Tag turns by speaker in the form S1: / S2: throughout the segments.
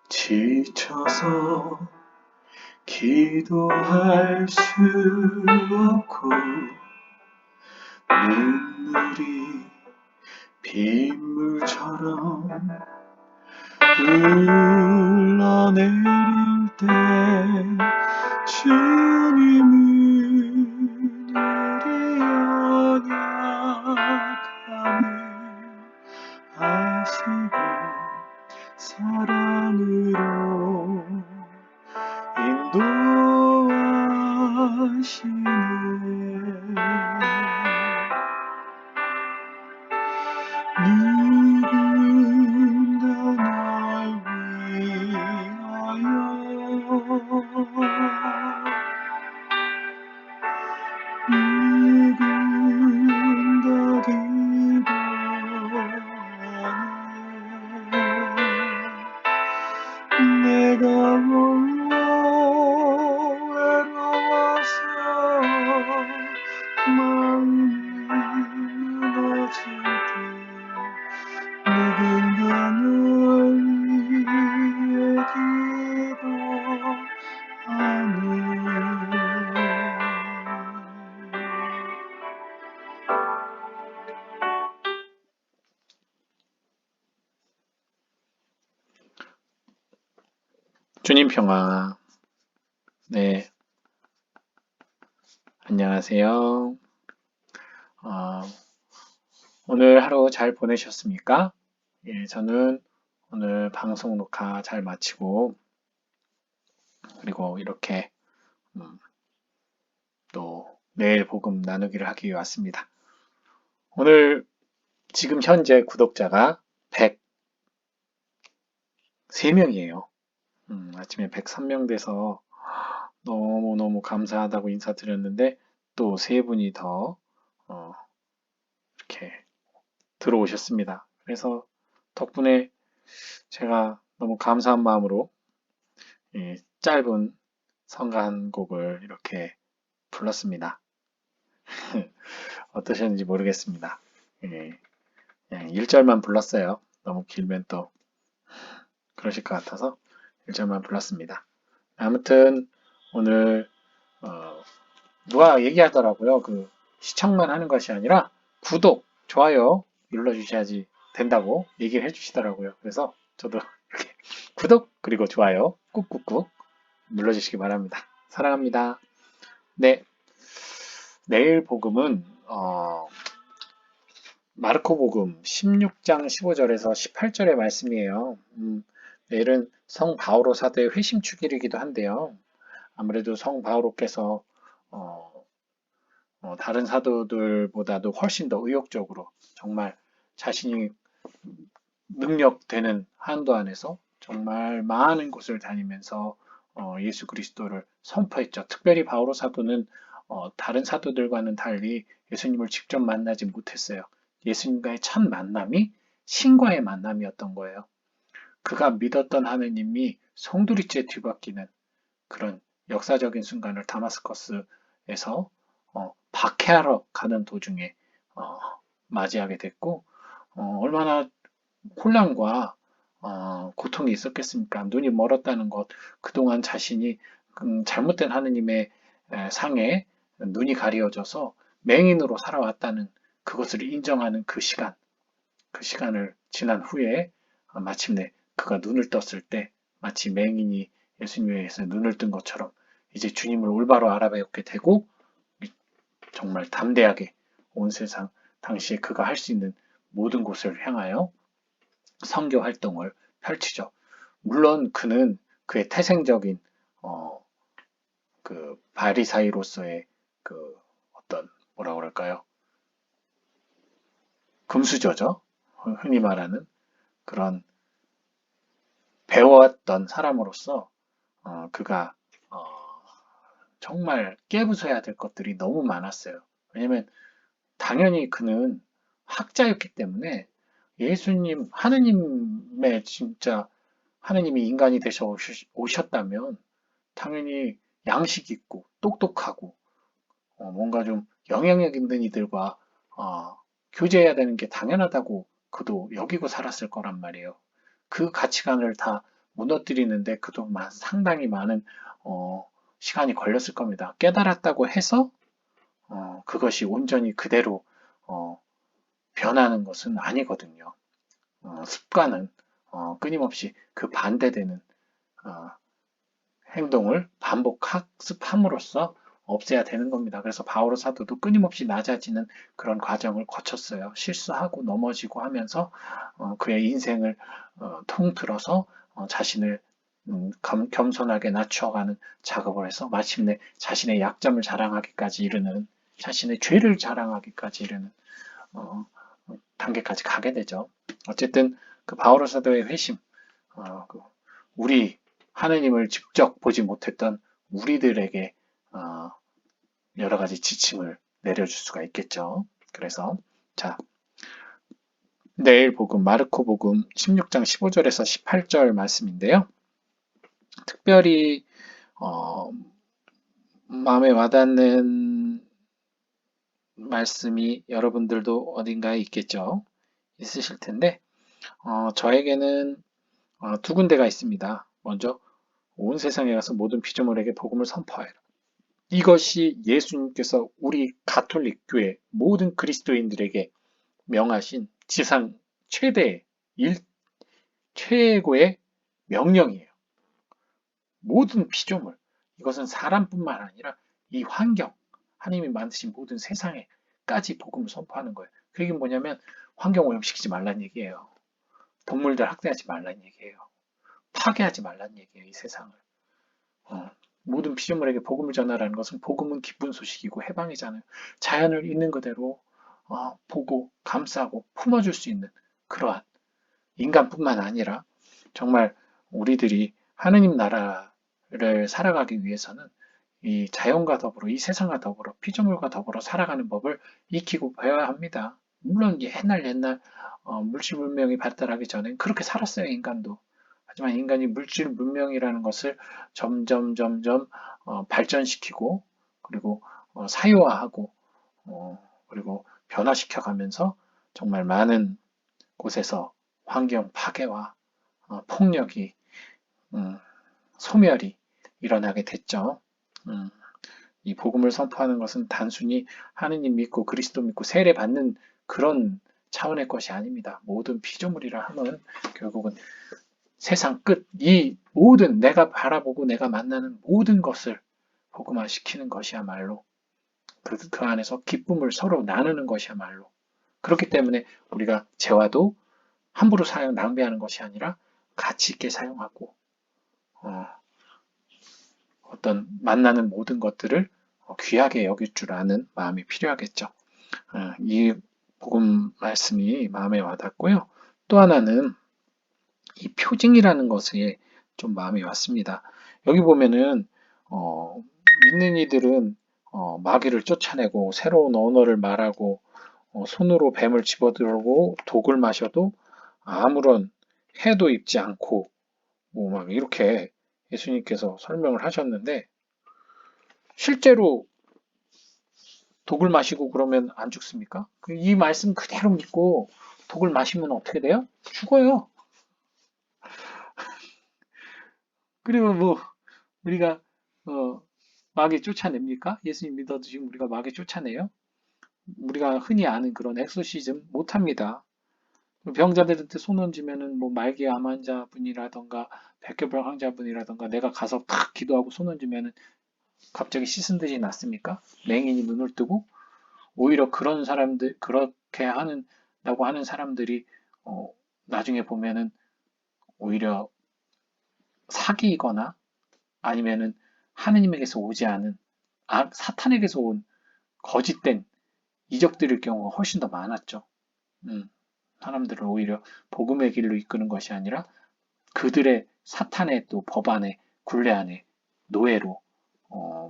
S1: 지쳐서 기도할 수 없고 눈물이 빗물처럼 흘러내릴 때 주님은 우리 연약함을 아시고 사랑으로 인도하시네. 누군가 날 위하여 누군가 기도하네. 내가 홀로 외로워서 마음이 무너질 때 누군가 널 위해 기도하네. 주님 평화. 네, 안녕하세요. 오늘 하루 잘 보내셨습니까? 예, 저는 오늘 방송 녹화 잘 마치고 그리고 이렇게 또 내일 복음 나누기를 하기 위해 왔습니다. 오늘 지금 현재 구독자가 103명이에요. 아침에 103명 돼서 너무너무 감사하다고 인사드렸는데 또 3분이 더 이렇게 들어오셨습니다. 그래서 덕분에 제가 너무 감사한 마음으로 짧은 성가 한 곡을 이렇게 불렀습니다. 어떠셨는지 모르겠습니다. 그냥 1절만 불렀어요. 너무 길면 또 그러실 것 같아서 1절만 불렀습니다. 아무튼 오늘 누가 얘기하더라고요. 그 시청만 하는 것이 아니라 구독, 좋아요 눌러주셔야지 된다고 얘기를 해주시더라고요. 그래서 저도 이렇게 구독 그리고 좋아요 꾹꾹꾹 눌러주시기 바랍니다. 사랑합니다. 네, 내일 복음은 마르코 복음 16장 15절에서 18절의 말씀이에요. 내일은 성 바오로 사도의 회심 축일이기도 한데요. 아무래도 성 바오로께서 다른 사도들보다도 훨씬 더 의욕적으로 정말 자신이 능력되는 한도 안에서 정말 많은 곳을 다니면서 예수 그리스도를 선포했죠. 특별히 바오로 사도는 다른 사도들과는 달리 예수님을 직접 만나지 못했어요. 예수님과의 첫 만남이 신과의 만남이었던 거예요. 그가 믿었던 하느님이 송두리째 뒤바뀌는 그런 역사적인 순간을 다마스커스에서 박해하러 가는 도중에 맞이하게 됐고 얼마나 혼란과 고통이 있었겠습니까? 눈이 멀었다는 것, 그동안 자신이 잘못된 하느님의 상에 눈이 가려져서 맹인으로 살아왔다는 그것을 인정하는 그 시간을 지난 후에 마침내 그가 눈을 떴을 때 마치 맹인이 예수님에 의해서 눈을 뜬 것처럼 이제 주님을 올바로 알아배우게 되고 정말 담대하게 온 세상 당시에 그가 할 수 있는 모든 곳을 향하여 선교 활동을 펼치죠. 물론 그는 그의 태생적인 그 바리사이로서의 그 어떤 뭐라 그럴까요? 금수저죠. 흔히 말하는 그런 배워왔던 사람으로서 그가 정말 깨부숴야 될 것들이 너무 많았어요. 왜냐면 당연히 그는 학자였기 때문에 예수님, 하느님의 진짜 하느님이 인간이 되셔 오셨다면 당연히 양식 있고 똑똑하고 뭔가 좀 영향력 있는 이들과 교제해야 되는 게 당연하다고 그도 여기고 살았을 거란 말이에요. 그 가치관을 다 무너뜨리는데 그동안 상당히 많은 시간이 걸렸을 겁니다. 깨달았다고 해서 그것이 온전히 그대로 변하는 것은 아니거든요. 습관은 끊임없이 그 반대되는 어, 행동을 반복 학습함으로써 없애야 되는 겁니다. 그래서 바오로 사도도 끊임없이 낮아지는 그런 과정을 거쳤어요. 실수하고 넘어지고 하면서 그의 인생을 통틀어서 자신을 겸손하게 낮춰가는 작업을 해서 마침내 자신의 약점을 자랑하기까지 이르는, 자신의 죄를 자랑하기까지 이르는 어, 단계까지 가게 되죠. 어쨌든 그 바오로 사도의 회심, 그 우리 하느님을 직접 보지 못했던 우리들에게 어, 여러 가지 지침을 내려줄 수가 있겠죠. 그래서 자, 내일 복음 마르코 복음 16장 15절에서 18절 말씀인데요. 특별히 마음에 와닿는 말씀이 여러분들도 어딘가에 있겠죠. 있으실 텐데 저에게는 두 군데가 있습니다. 먼저 온 세상에 가서 모든 피조물에게 복음을 선포하여라. 이것이 예수님께서 우리 가톨릭 교회 모든 그리스도인들에게 명하신 지상 최대의 최고의 명령이에요. 모든 피조물, 이것은 사람뿐만 아니라 이 환경, 하나님이 만드신 모든 세상에까지 복음을 선포하는 거예요. 그게 뭐냐면 환경 오염시키지 말란 얘기예요. 동물들 학대하지 말란 얘기예요. 파괴하지 말란 얘기예요. 이 세상을. 모든 피조물에게 복음을 전하라는 것은 복음은 기쁜 소식이고 해방이잖아요. 자연을 있는 그대로 보고 감싸고 품어줄 수 있는 그러한 인간뿐만 아니라 정말 우리들이 하느님 나라를 살아가기 위해서는 이 자연과 더불어 이 세상과 더불어 피조물과 더불어 살아가는 법을 익히고 배워야 합니다. 물론 옛날 물질 문명이 발달하기 전엔 그렇게 살았어요, 인간도. 하지만 인간이 물질 문명이라는 것을 점점 발전시키고 그리고 사유화하고 그리고 변화시켜 가면서 정말 많은 곳에서 환경 파괴와 폭력이 소멸이 일어나게 됐죠. 이 복음을 선포하는 것은 단순히 하느님 믿고 그리스도 믿고 세례 받는 그런 차원의 것이 아닙니다. 모든 피조물이라 함은 결국은 세상 끝, 이 모든 내가 바라보고 내가 만나는 모든 것을 복음화시키는 것이야말로 그 안에서 기쁨을 서로 나누는 것이야말로 그렇기 때문에 우리가 재화도 함부로 낭비하는 것이 아니라 가치 있게 사용하고 어떤 만나는 모든 것들을 귀하게 여길 줄 아는 마음이 필요하겠죠. 이 복음 말씀이 마음에 와닿고요. 또 하나는 이 표징이라는 것에 좀 마음이 왔습니다. 여기 보면은 믿는 이들은 마귀를 쫓아내고 새로운 언어를 말하고 손으로 뱀을 집어들고 독을 마셔도 아무런 해도 입지 않고 뭐 막 이렇게 예수님께서 설명을 하셨는데 실제로 독을 마시고 그러면 안 죽습니까? 이 말씀 그대로 믿고 독을 마시면 어떻게 돼요? 죽어요. 그리고 뭐 우리가 마귀 쫓아냅니까? 예수님 믿어도 지금 우리가 마귀 쫓아내요? 우리가 흔히 아는 그런 엑소시즘 못합니다. 병자들한테 손 얹으면은 뭐 말기 암 환자분이라던가 백혈병 환자분이라던가 내가 가서 탁 기도하고 손 얹으면은 갑자기 씻은 듯이 낫습니까? 맹인이 눈을 뜨고 오히려 그런 사람들 그렇게 한다고 하는 사람들이 나중에 보면은 오히려 사기이거나 아니면은 하느님에게서 오지 않은 사탄에게서 온 거짓된 이적들일 경우가 훨씬 더 많았죠. 사람들을 오히려 복음의 길로 이끄는 것이 아니라 그들의 사탄의 또 법 안에 굴레 안에 노예로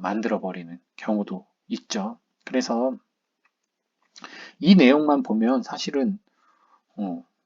S1: 만들어버리는 경우도 있죠. 그래서 이 내용만 보면 사실은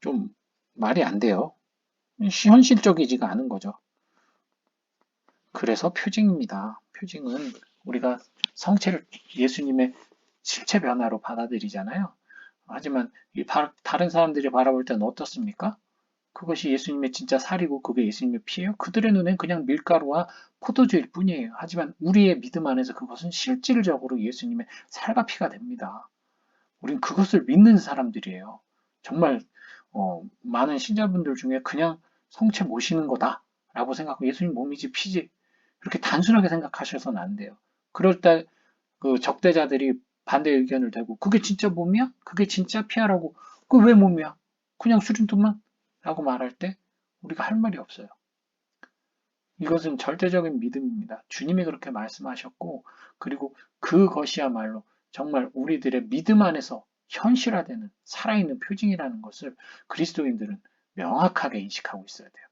S1: 좀 말이 안 돼요. 현실적이지가 않은 거죠. 그래서 표징입니다. 표징은 우리가 성체를 예수님의 실체 변화로 받아들이잖아요. 하지만 다른 사람들이 바라볼 때는 어떻습니까? 그것이 예수님의 진짜 살이고 그게 예수님의 피예요? 그들의 눈엔 그냥 밀가루와 포도주일 뿐이에요. 하지만 우리의 믿음 안에서 그것은 실질적으로 예수님의 살과 피가 됩니다. 우린 그것을 믿는 사람들이에요. 정말 많은 신자분들 중에 그냥 성체 모시는 거다라고 생각하고 예수님 몸이지 피지 그렇게 단순하게 생각하셔서는 안 돼요. 그럴 때 그 적대자들이 반대 의견을 대고 그게 진짜 몸이야? 그게 진짜 피하라고 그 왜 몸이야? 그냥 수린돈만? 라고 말할 때 우리가 할 말이 없어요. 이것은 절대적인 믿음입니다. 주님이 그렇게 말씀하셨고 그리고 그것이야말로 정말 우리들의 믿음 안에서 현실화되는 살아있는 표징이라는 것을 그리스도인들은 명확하게 인식하고 있어야 돼요.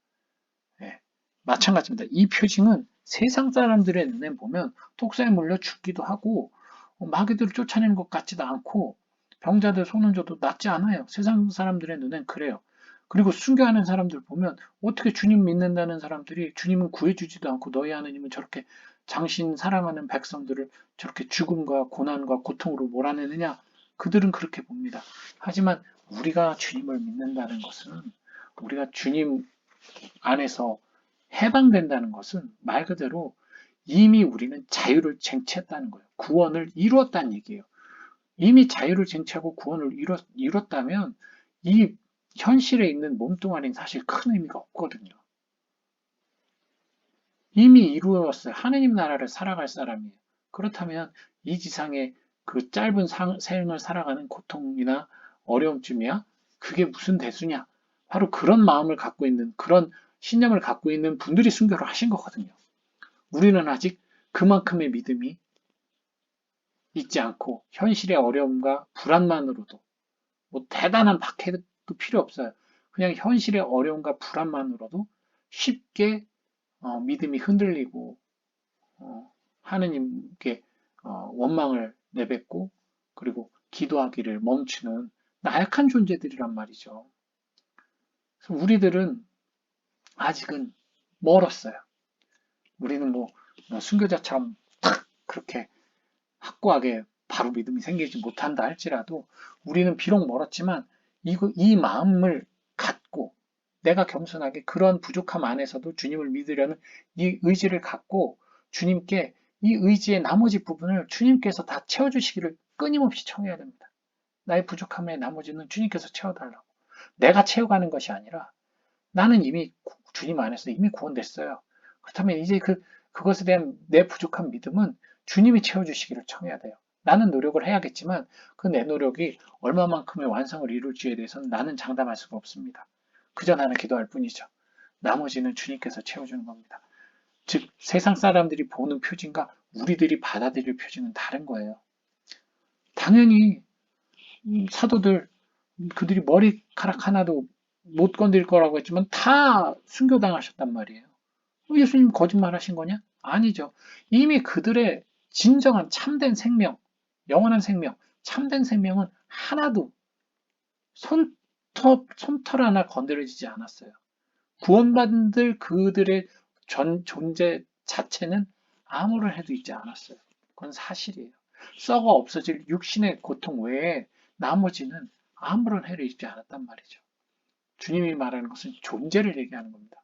S1: 예, 마찬가지입니다. 이 표징은 세상 사람들의 눈에 보면 독사에 물려 죽기도 하고 마귀들을 쫓아내는 것 같지도 않고 병자들 손을 줘도 낫지 않아요. 세상 사람들의 눈엔 그래요. 그리고 순교하는 사람들 보면 어떻게 주님 믿는다는 사람들이 주님은 구해주지도 않고 너희 하느님은 저렇게 당신 사랑하는 백성들을 저렇게 죽음과 고난과 고통으로 몰아내느냐? 그들은 그렇게 봅니다. 하지만 우리가 주님을 믿는다는 것은 우리가 주님 안에서 해방된다는 것은 말 그대로 이미 우리는 자유를 쟁취했다는 거예요. 구원을 이루었다는 얘기예요. 이미 자유를 쟁취하고 구원을 이뤘다면 이 현실에 있는 몸뚱아리는 사실 큰 의미가 없거든요. 이미 이루었어요. 하느님 나라를 살아갈 사람이에요. 그렇다면 이 지상에 그 짧은 생을 살아가는 고통이나 어려움쯤이야? 그게 무슨 대수냐? 바로 그런 마음을 갖고 있는 그런 신념을 갖고 있는 분들이 순교를 하신 거거든요. 우리는 아직 그만큼의 믿음이 있지 않고 현실의 어려움과 불안만으로도 뭐 대단한 박해도 필요 없어요. 그냥 현실의 어려움과 불안만으로도 쉽게 믿음이 흔들리고 하느님께 원망을 내뱉고 그리고 기도하기를 멈추는 나약한 존재들이란 말이죠. 그래서 우리들은 아직은 멀었어요. 우리는 뭐 순교자처럼 탁 그렇게 확고하게 바로 믿음이 생기지 못한다 할지라도 우리는 비록 멀었지만 이 마음을 갖고 내가 겸손하게 그런 부족함 안에서도 주님을 믿으려는 이 의지를 갖고 주님께 이 의지의 나머지 부분을 주님께서 다 채워주시기를 끊임없이 청해야 됩니다. 나의 부족함의 나머지는 주님께서 채워달라고. 내가 채워가는 것이 아니라 나는 이미 주님 안에서 이미 구원됐어요. 그렇다면 이제 그것에 대한 내 부족한 믿음은 주님이 채워주시기를 청해야 돼요. 나는 노력을 해야겠지만 그 내 노력이 얼마만큼의 완성을 이룰지에 대해서는 나는 장담할 수가 없습니다. 그저 나는 기도할 뿐이죠. 나머지는 주님께서 채워주는 겁니다. 즉 세상 사람들이 보는 표징과 우리들이 받아들일 표징은 다른 거예요. 당연히 사도들 그들이 머리카락 하나도 못 건드릴 거라고 했지만 다 순교당하셨단 말이에요. 예수님 거짓말 하신 거냐? 아니죠. 이미 그들의 진정한 참된 생명, 영원한 생명, 참된 생명은 하나도 손털 하나 건드려지지 않았어요. 구원받을 그들의 존재 자체는 아무런 해도 있지 않았어요. 그건 사실이에요. 썩어 없어질 육신의 고통 외에 나머지는 아무런 해를 입지 않았단 말이죠. 주님이 말하는 것은 존재를 얘기하는 겁니다.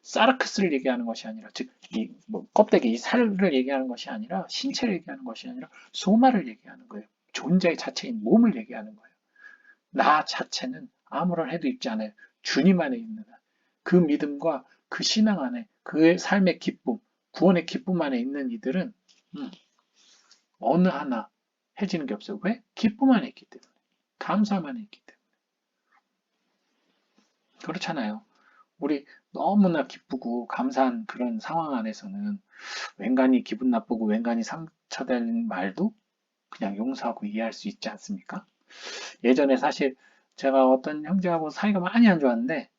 S1: 사르크스를 얘기하는 것이 아니라, 즉, 껍데기, 이 살을 얘기하는 것이 아니라, 신체를 얘기하는 것이 아니라, 소마를 얘기하는 거예요. 존재 자체인 몸을 얘기하는 거예요. 나 자체는 아무런 해도 입지 않아요. 주님 안에 있는 그 믿음과 그 신앙 안에 그의 삶의 기쁨, 구원의 기쁨 안에 있는 이들은 어느 하나 해지는 게 없어요. 왜? 기쁨 안에 있기 때문에. 감사함 안에 있기 때문에. 그렇잖아요. 우리 너무나 기쁘고 감사한 그런 상황 안에서는 웬간히 기분 나쁘고 웬간히 상처된 말도 그냥 용서하고 이해할 수 있지 않습니까? 예전에 사실 제가 어떤 형제하고 사이가 많이 안 좋았는데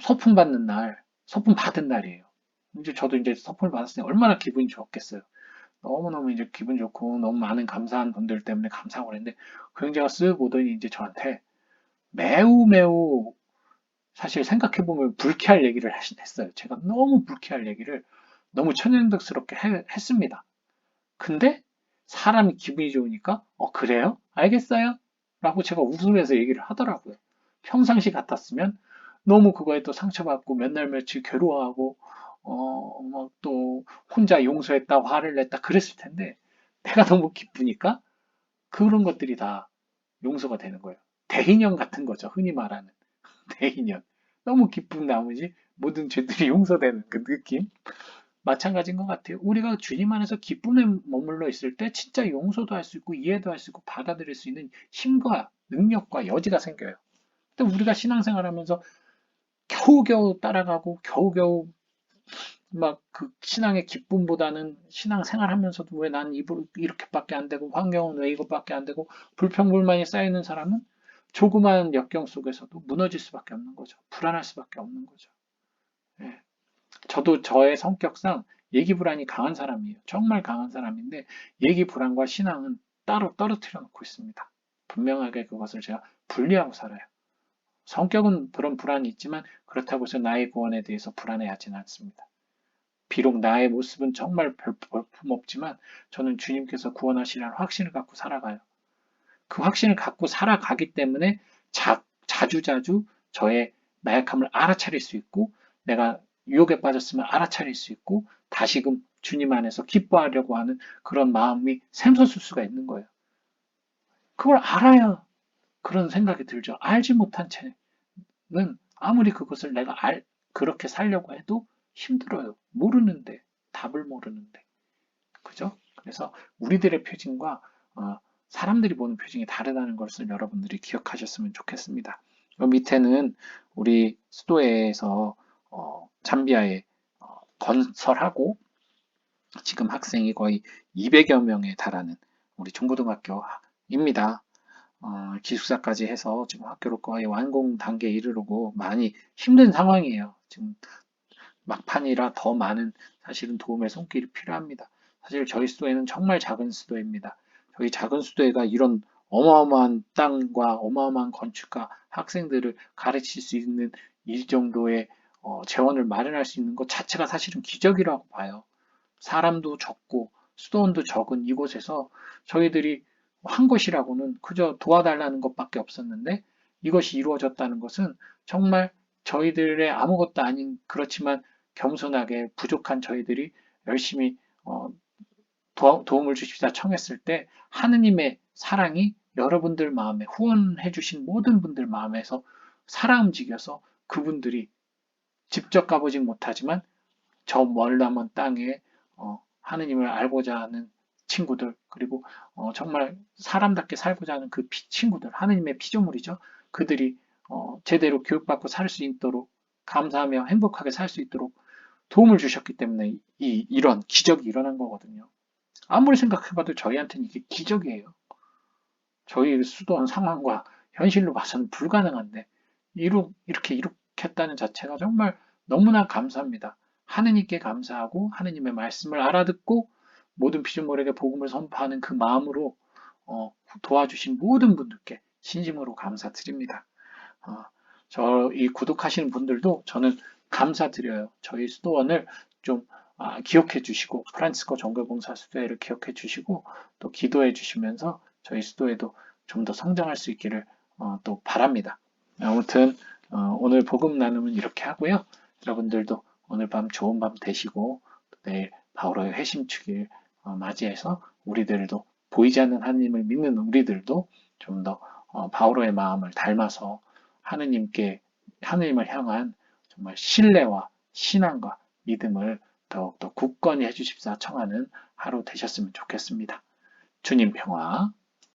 S1: 소품 받는 날, 소품 받은 날이에요. 이제 저도 이제 소품을 받았으니 얼마나 기분이 좋겠어요. 너무너무 이제 기분 좋고 너무 많은 감사한 분들 때문에 감사하고 그랬는데 그 형제가 쓱 오더니 이제 저한테 매우 매우 사실 생각해보면 불쾌할 얘기를 했어요. 제가 너무 불쾌할 얘기를 너무 천연덕스럽게 했습니다. 근데 사람이 기분이 좋으니까 그래요? 알겠어요? 라고 제가 웃으면서 얘기를 하더라고요. 평상시 같았으면 너무 그거에 또 상처받고 몇 날 며칠 괴로워하고 막 또 혼자 용서했다 화를 냈다 그랬을 텐데 내가 너무 기쁘니까 그런 것들이 다 용서가 되는 거예요. 대인연 같은 거죠. 흔히 말하는 대인연. 너무 기쁜 나머지 모든 죄들이 용서되는 그 느낌. 마찬가지인 것 같아요. 우리가 주님 안에서 기쁨에 머물러 있을 때 진짜 용서도 할 수 있고 이해도 할 수 있고 받아들일 수 있는 힘과 능력과 여지가 생겨요. 근데 우리가 신앙생활하면서 겨우겨우 따라가고 겨우겨우 막 그 신앙의 기쁨보다는 신앙생활 하면서도 왜 난 이렇게밖에 안 되고 환경은 왜 이것밖에 안 되고 불평불만이 쌓이는 사람은 조그마한 역경 속에서도 무너질 수밖에 없는 거죠. 불안할 수밖에 없는 거죠. 예. 저도 저의 성격상 예기불안이 강한 사람이에요. 정말 강한 사람인데 예기불안과 신앙은 따로 떨어뜨려 놓고 있습니다. 분명하게 그것을 제가 분리하고 살아요. 성격은 그런 불안이 있지만 그렇다고 해서 나의 구원에 대해서 불안해하지는 않습니다. 비록 나의 모습은 정말 볼품없지만 저는 주님께서 구원하시라는 확신을 갖고 살아가요. 그 확신을 갖고 살아가기 때문에 자주자주 저의 나약함을 알아차릴 수 있고 내가 유혹에 빠졌으면 알아차릴 수 있고 다시금 주님 안에서 기뻐하려고 하는 그런 마음이 샘솟을 수가 있는 거예요. 그걸 알아야 그런 생각이 들죠. 알지 못한 채는 아무리 그것을 내가 그렇게 살려고 해도 힘들어요. 모르는데, 답을 모르는데. 그죠? 그래서 우리들의 표징과 사람들이 보는 표징이 다르다는 것을 여러분들이 기억하셨으면 좋겠습니다. 밑에는 우리 수도에서 잠비아에 건설하고 지금 학생이 거의 200여 명에 달하는 우리 중고등학교입니다. 기숙사까지 해서 지금 학교로 거의 완공 단계에 이르르고 많이 힘든 상황이에요. 지금 막판이라 더 많은 사실은 도움의 손길이 필요합니다. 사실 저희 수도에는 정말 작은 수도입니다. 저희 작은 수도에가 이런 어마어마한 땅과 어마어마한 건축가 학생들을 가르칠 수 있는 이 정도의 재원을 마련할 수 있는 것 자체가 사실은 기적이라고 봐요. 사람도 적고 수도원도 적은 이곳에서 저희들이 한 것이라고는 그저 도와달라는 것밖에 없었는데 이것이 이루어졌다는 것은 정말 저희들의 아무것도 아닌 그렇지만 겸손하게 부족한 저희들이 열심히 도움을 주십사 청했을 때 하느님의 사랑이 여러분들 마음에 후원해 주신 모든 분들 마음에서 살아 움직여서 그분들이 직접 가보진 못하지만 저 멀다먼 땅에 하느님을 알고자 하는 친구들 그리고 정말 사람답게 살고자 하는 그 친구들 하느님의 피조물이죠. 그들이 제대로 교육받고 살 수 있도록 감사하며 행복하게 살 수 있도록 도움을 주셨기 때문에 이런 기적이 일어난 거거든요. 아무리 생각해봐도 저희한테는 이게 기적이에요. 저희 수도원 상황과 현실로 봐서는 불가능한데 이렇게 했다는 자체가 정말 너무나 감사합니다. 하느님께 감사하고 하느님의 말씀을 알아듣고 모든 피조물에게 복음을 선포하는 그 마음으로 도와주신 모든 분들께 진심으로 감사드립니다. 저희 구독하시는 분들도 저는 감사드려요. 저희 수도원을 좀 기억해 주시고 프란치스코 종교봉사 수도회를 기억해 주시고 또 기도해 주시면서 저희 수도에도 좀 더 성장할 수 있기를 또 바랍니다. 아무튼 오늘 복음 나눔은 이렇게 하고요. 여러분들도 오늘 밤 좋은 밤 되시고 내일 바오로의 회심축일 맞이해서 우리들도 보이지 않는 하나님을 믿는 우리들도 좀 더 바오로의 마음을 닮아서 하느님을 향한 정말 신뢰와 신앙과 믿음을 더욱더 굳건히 해주십사 청하는 하루 되셨으면 좋겠습니다. 주님 평화.